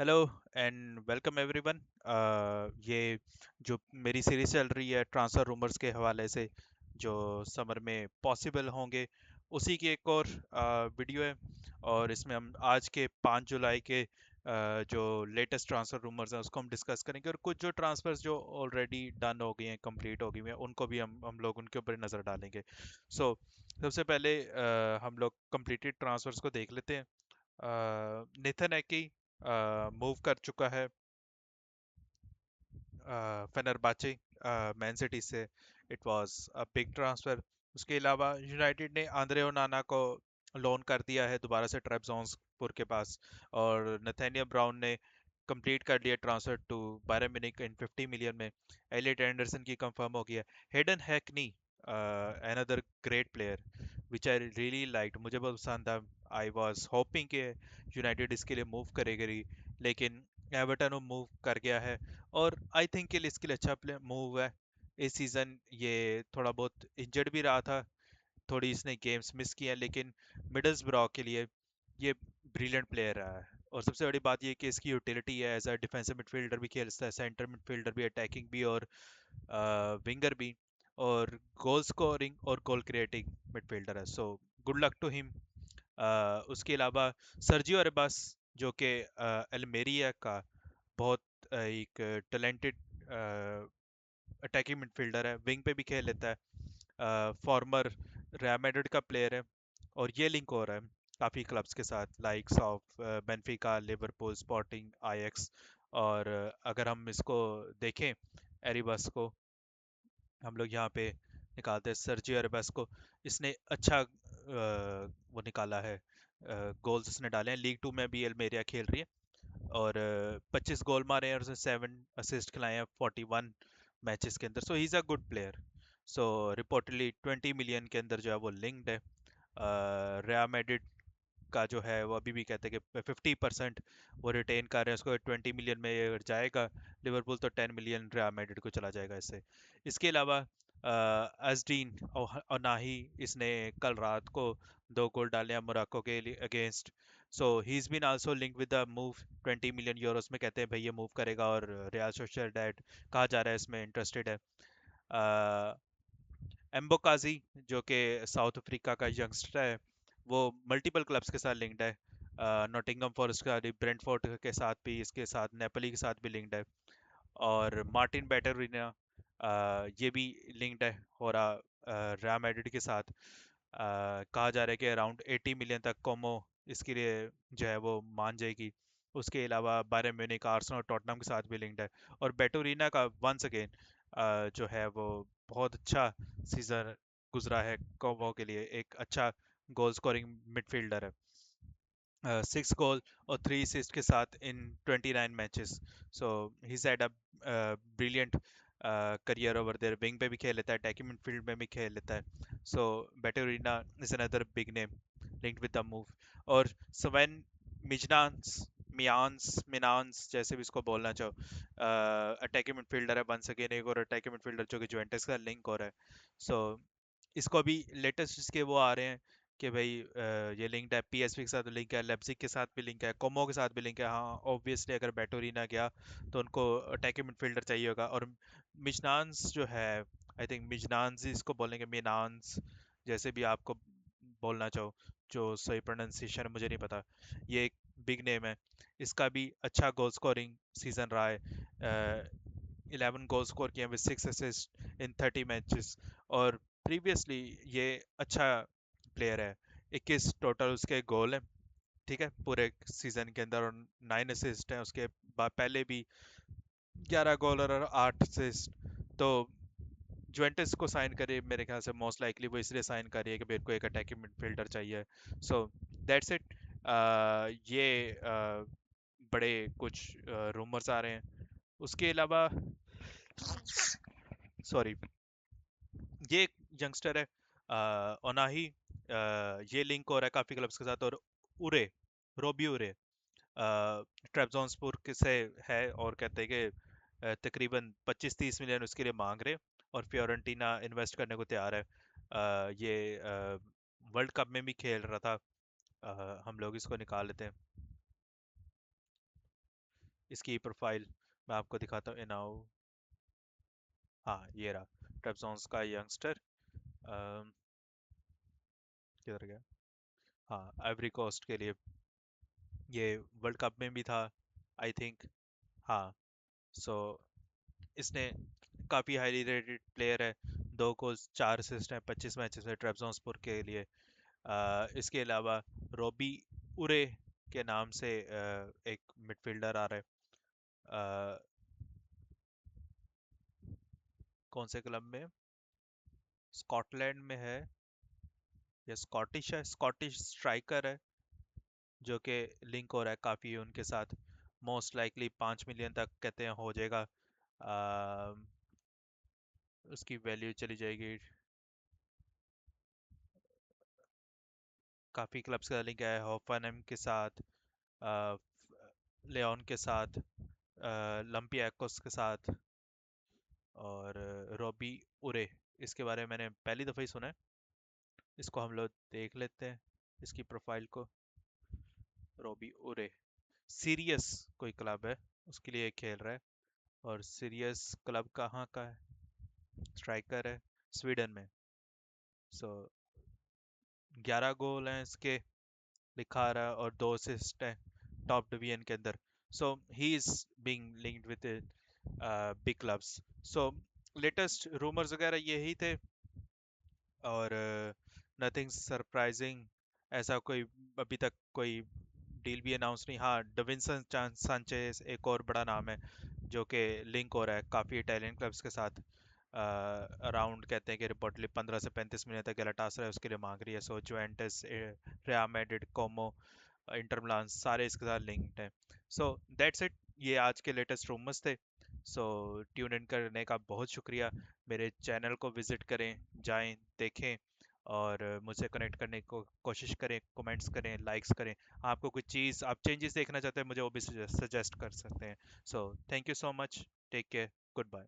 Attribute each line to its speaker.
Speaker 1: Hello and welcome everyone. ये जो मेरी सीरीज चल रही है ट्रांसफर रूमर्स के हवाले से जो समर में पॉसिबल होंगे, उसी की एक और वीडियो है। और इसमें हम आज के 5 जुलाई के जो लेटेस्ट ट्रांसफर रूमर्स हैं उसको हम डिस्कस करेंगे, और कुछ जो ट्रांसफर्स जो ऑलरेडी डन हो गई हैं, कंप्लीट हो गई हैं, उनको भी हम लोग उनके ऊपर नज़र डालेंगे। सो सबसे पहले हम लोग कंप्लीटेड ट्रांसफर्स को देख लेते हैं। नेथन एकी मूव कर चुका है फेनरबाचे मैन सिटी से। It was a big transfer. उसके अलावा यूनाइटेड ने आंद्रे ओनाना को लोन कर दिया है दोबारा से ट्रेबजोंस्पुर के पास। और नथानियल ब्राउन ने कंप्लीट कर लिया transfer to Bayern Munich in 50 million में। एलियट एंडरसन की कंफर्म हो गया। Hayden Hackney, another great player which I really like, मुझे बहुत पसंद था। आई वाज होपिंग कि यूनाइटेड इसके लिए मूव करेगी, लेकिन एवर्टन मूव कर गया है। और आई थिंक कि इसके लिए अच्छा प्ले मूव है। इस सीज़न ये थोड़ा बहुत इंजर्ड भी रहा था, थोड़ी इसने गेम्स मिस किए हैं, लेकिन मिडल्सब्रो के लिए ये ब्रिलियंट प्लेयर रहा है। और सबसे बड़ी बात ये कि इसकी यूटिलिटी है, एज अ डिफेंसिव मिडफील्डर भी खेलता है, सेंटर मिडफील्डर भी, अटैकिंग भी, और विंगर भी, और गोल स्कोरिंग और गोल क्रिएटिंग मिडफील्डर है। So good luck to him. उसके अलावा सर्जियो अरबास, जो कि एल्मेरिया का बहुत एक टैलेंटेड अटैकिंग मिडफील्डर है, विंग पे भी खेल लेता है, फॉर्मर रियल मैड्रिड का प्लेयर है। और ये लिंक हो रहा है काफ़ी क्लब्स के साथ, likes of Benfica, Liverpool, Sporting, Ajax. और अगर हम इसको देखें, एरिबस को हम लोग यहाँ पे निकालते हैं सर्जियो एरिबस को। इसने अच्छा वो निकाला है, गोल्स इसने डाले हैं। लीग 2 में भी एल्मेरिया खेल रही है, और 25 गोल मारे हैं, और उसने 7 असिस्ट खिलाए हैं 41 मैचेस के अंदर। So he is a good player. So reportedly 20 million के अंदर जो है वो लिंक्ड है। रियल मैड्रिड का जो है वो अभी भी कहते हैं कि 50% वो रिटेन कर रहे हैं उसको। 20 मिलियन में ये अगर जाएगा लिवरपूल, तो 10 मिलियन रियल मैड्रिड को चला जाएगा इससे। इसके अलावा अजडीन और ना ही इसने कल रात को 2 गोल डाले हैं मोरक्को के against. So he is been also link with the move. 20 million euros में कहते हैं भाई ये मूव करेगा, और रियल सोसिएडाड कहा जा रहा है इसमें इंटरेस्टेड है। एम्बोकाजी, जो कि साउथ अफ्रीका का यंगस्टर है, वो मल्टीपल क्लब्स के साथ लिंक्ड है। नॉटिंघम फॉरेस्ट का, ब्रेंटफोर्ड के साथ भी, इसके साथ नेपली के साथ भी लिंक्ड है। और मार्टिन बैटरिना, ये भी लिंक्ड है हो रहा रियल मैड्रिड के साथ। कहा जा रहा है कि अराउंड 80 मिलियन तक कोमो इसके लिए जो है वो मान जाएगी। उसके अलावा बायरन म्यूनिख, आर्सेनल और टॉटनहम के साथ भी लिंक्ड है। और बेटोरिना का वंस अगेन जो है वो बहुत अच्छा सीजन गुजरा है कोमो के लिए। एक अच्छा गोल स्कोरिंग मिडफील्डर है, 6 गोल और 3 असिस्ट के साथ in 29 matches. So he had a brilliant career over there. Wing पे भी खेल लेता है, अटैकिंग मिडफील्ड में भी खेल लेता है। सो बेटोरिना is another big name linked with the move. और स्वेन मिजनांस, मिनांस जैसे भी इसको बोलना चाहो, अटैकिंग मिडफील्डर है वंस अगेन, एक और अटैकिंग मिडफील्डर जो कि जुवेंटस का लिंक हो रहा है। सो इसको अभी लेटेस्ट इसके वो आ रहे हैं कि भाई ये लिंक्ड है, पीएसवी के साथ लिंक है, लेप्जिग के साथ भी लिंक है, कोमो के साथ भी लिंक है। हाँ ऑब्वियसली अगर बैटोरीना गया तो उनको अटैकिंग मिडफील्डर चाहिए होगा। और मिजनांस जो है, आई थिंक मिजनांस ही इसको बोलेंगे, मिनांस, जैसे भी आपको बोलना चाहो, जो सही प्रोनाउंसिएशन है मुझे नहीं पता। ये एक बिग नेम है। इसका भी अच्छा गोल स्कोरिंग सीजन रहा है। 11 गोल स्कोर किए विद 6 असिस्ट इन 30 मैचेस। और प्रीवियसली ये अच्छा प्लेयर है। 21 टोटल उसके गोल हैं, ठीक है, पूरे सीजन के अंदर, और 9 असिस्ट हैं उसके बाद। पहले भी 11 गोल और 8 असिस्ट। तो जुवेंटस को साइन करे मेरे ख्याल से, मोस्ट लाइकली वो इसलिए साइन कर रही है कि मेरे को एक अटैकिंग मिडफील्डर चाहिए। So that's it. ये बड़े कुछ रूमर्स आ रहे हैं। उसके अलावा सॉरी, ये एक यंगस्टर है ओनाही, ये लिंक हो रहा है काफी क्लब्स के साथ। और उरे, रोबी उरे, ट्रेबजोंस्पुर के से है, और कहते हैं कि तकरीबन 25-30 मिलियन उसके लिए मांग रहे, और फियोरेंटीना इन्वेस्ट करने को तैयार है। ये वर्ल्ड कप में भी खेल रहा था। हम लोग इसको निकाल लेते हैं। इसकी प्रोफाइल मैं आपको दिखाता हूँ इनाउ। हाँ ये रहा ट्रेबजॉन्स का यंगस्टर। किधर गया? हाँ आइवरी कोस्ट के लिए ये वर्ल्ड कप में भी था आई थिंक। हाँ। सो इसने काफ़ी हाईली रेटेड प्लेयर है। 2 गोल्स 4 असिस्ट हैं 25 मैचेस में ट्रेबजॉन्सपुर के लिए। इसके अलावा रॉबी उरे के नाम से एक मिडफील्डर आ रहा है। अ, कौन से क्लब में? स्कॉटलैंड में है या स्कॉटिश है, स्कॉटिश स्ट्राइकर है जो कि लिंक हो रहा है काफ़ी उनके साथ। मोस्ट लाइकली 5 मिलियन तक कहते हैं हो जाएगा। उसकी वैल्यू चली जाएगी। काफ़ी क्लब्स का लिंक है हॉफनहेम के साथ, लेऑन के साथ, लंपियाकोस के साथ। और रॉबी उरे, इसके बारे में मैंने पहली दफ़ा ही सुना है। इसको हम लोग देख लेते हैं इसकी प्रोफाइल को। रॉबी उरे सीरियस कोई क्लब है उसके लिए खेल रहा है। और सीरियस क्लब कहाँ का है? स्ट्राइकर है स्वीडन में। सो 11 गोल हैं इसके लिखा आ रहा है और 2 असिस्ट हैं टॉप डिवीजन के अंदर। So he is being linked with big clubs. So latest rumours वगैरह यही थे। और नथिंग सरप्राइजिंग, ऐसा कोई अभी तक कोई डील भी अनाउंस नहीं। हाँ डविंसन सांचेज एक और बड़ा नाम है जो कि लिंक हो रहा है काफ़ी इटालियन क्लब्स के साथ। अराउंड कहते हैं कि रिपोर्टली 15 से 35 मिलियन तक गैलाटासराय उसके लिए मांग रही है। सो जुवेंटस, रियल मैड्रिड, कोमो, इंटर मिलान सारे इसके साथ लिंक्ड हैं। सो दैट्स इट, ये आज के लेटेस्ट रूमर्स थे। सो ट्यून इन करने का बहुत शुक्रिया। मेरे चैनल को विजिट करें, जाएं, देखें और मुझसे कनेक्ट करने को कोशिश करें, कमेंट्स करें, लाइक्स करें। आपको कोई चीज़ आप चेंजेस देखना चाहते हैं मुझे वो भी सजेस्ट कर सकते हैं। So thank you so much, take care, good bye.